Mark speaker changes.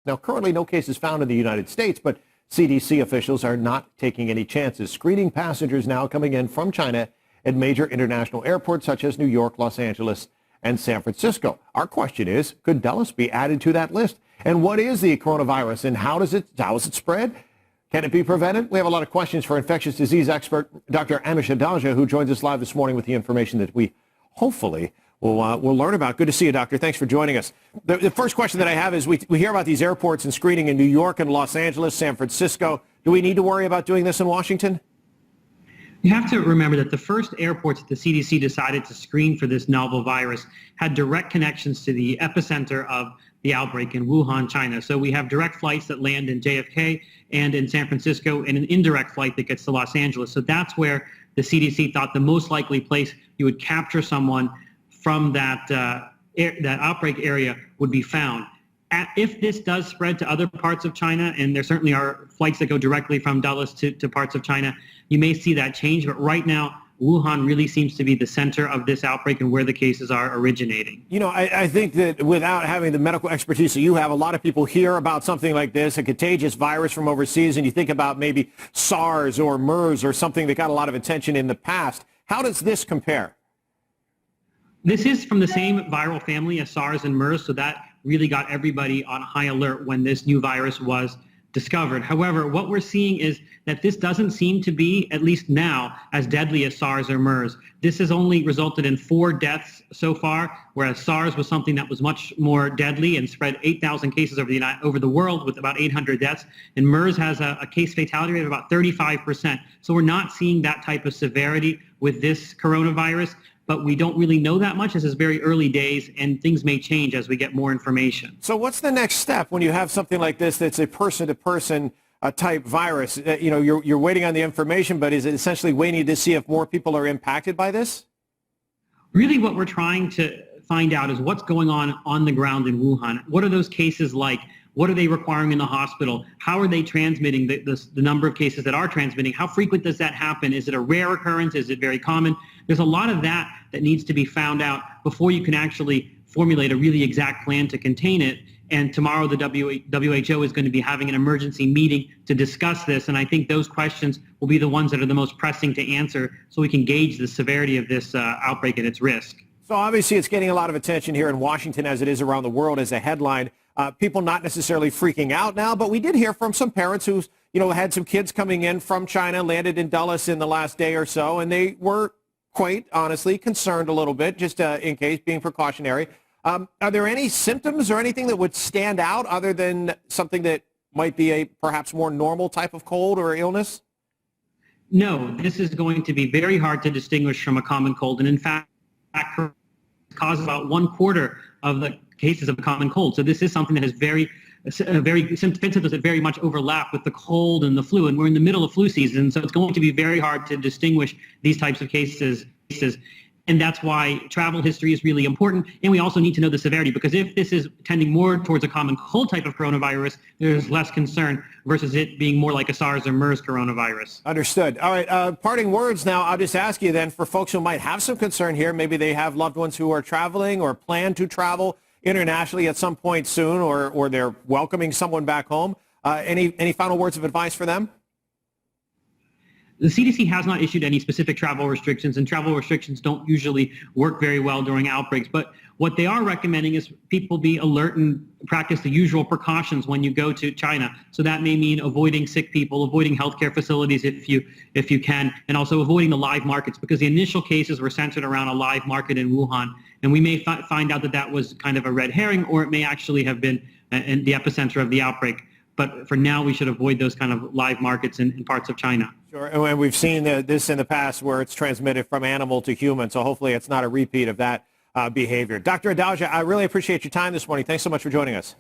Speaker 1: Now, currently no cases found in the United States, but CDC officials are not taking any chances, screening passengers now coming in from China at major international airports such as New York, Los Angeles, and San Francisco. Our question is, could Dulles be added to that list? And what is the coronavirus and how is it spread? Can it be prevented? We have a lot of questions for infectious disease expert Dr. Amesh Adalja, who joins us live this morning with the information that we hopefully we'll learn about. Good to see you, Doctor. Thanks for joining us. The first question that I have is we hear about these airports and screening in New York and Los Angeles, San Francisco. Do we need to worry about doing this in Washington?
Speaker 2: You have to remember that the first airports that the CDC decided to screen for this novel virus had direct connections to the epicenter of the outbreak in Wuhan, China. So we have direct flights that land in JFK and in San Francisco and an indirect flight that gets to Los Angeles. So that's where the CDC thought the most likely place you would capture someone from that outbreak area would be found. If this does spread to other parts of China, and there certainly are flights that go directly from Dulles to parts of China, you may see that change. But right now, Wuhan really seems to be the center of this outbreak and where the cases are originating.
Speaker 1: You know, I think that without having the medical expertise that you have, a lot of people hear about something like this, a contagious virus from overseas, and you think about maybe SARS or MERS or something that got a lot of attention in the past. How does this compare?
Speaker 2: This is from the same viral family as SARS and MERS, so that really got everybody on high alert when this new virus was discovered. However, what we're seeing is that this doesn't seem to be, at least now, as deadly as SARS or MERS. This has only resulted in 4 deaths so far, whereas SARS was something that was much more deadly and spread 8,000 cases over the world with about 800 deaths. And MERS has a case fatality rate of about 35%. So we're not seeing that type of severity with this coronavirus. But we don't really know that much. This is very early days, and things may change as we get more information.
Speaker 1: So what's the next step when you have something like this that's a person-to-person type virus? You know, you're waiting on the information, but is it essentially waiting to see if more people are impacted by this?
Speaker 2: Really what we're trying to find out is what's going on the ground in Wuhan. What are those cases like? What are they requiring in the hospital? How are they transmitting the number of cases that are transmitting? How frequent does that happen? Is it a rare occurrence? Is it very common? There's a lot of that needs to be found out before you can actually formulate a really exact plan to contain it. And tomorrow the WHO is going to be having an emergency meeting to discuss this. And I think those questions will be the ones that are the most pressing to answer so we can gauge the severity of this outbreak and its risk.
Speaker 1: So obviously it's getting a lot of attention here in Washington as it is around the world as a headline. People not necessarily freaking out now, but we did hear from some parents who, had some kids coming in from China, landed in Dulles in the last day or so, and they were quite honestly concerned a little bit, just in case, being precautionary. Are there any symptoms or anything that would stand out other than something that might be a perhaps more normal type of cold or illness?
Speaker 2: No, this is going to be very hard to distinguish from a common cold, and in fact, causes about 1/4 of the cases of a common cold. So this is something that has very symptoms that very much overlap with the cold and the flu, and we're in the middle of flu season, so it's going to be very hard to distinguish these types of cases. And that's why travel history is really important. And we also need to know the severity, because if this is tending more towards a common cold type of coronavirus, there's less concern versus it being more like a SARS or MERS coronavirus.
Speaker 1: Understood. All right. Parting words now. I'll just ask you then, for folks who might have some concern here, maybe they have loved ones who are traveling or plan to travel internationally at some point soon, or they're welcoming someone back home. Any final words of advice for them?
Speaker 2: The CDC has not issued any specific travel restrictions, and travel restrictions don't usually work very well during outbreaks. But what they are recommending is people be alert and practice the usual precautions when you go to China. So that may mean avoiding sick people, avoiding healthcare facilities if you can, and also avoiding the live markets, because the initial cases were centered around a live market in Wuhan. And we may find out that was kind of a red herring, or it may actually have been in the epicenter of the outbreak. But for now, we should avoid those kind of live markets in parts of China.
Speaker 1: Sure, and we've seen this in the past where it's transmitted from animal to human, so hopefully it's not a repeat of that behavior. Dr. Adalja, I really appreciate your time this morning. Thanks so much for joining us.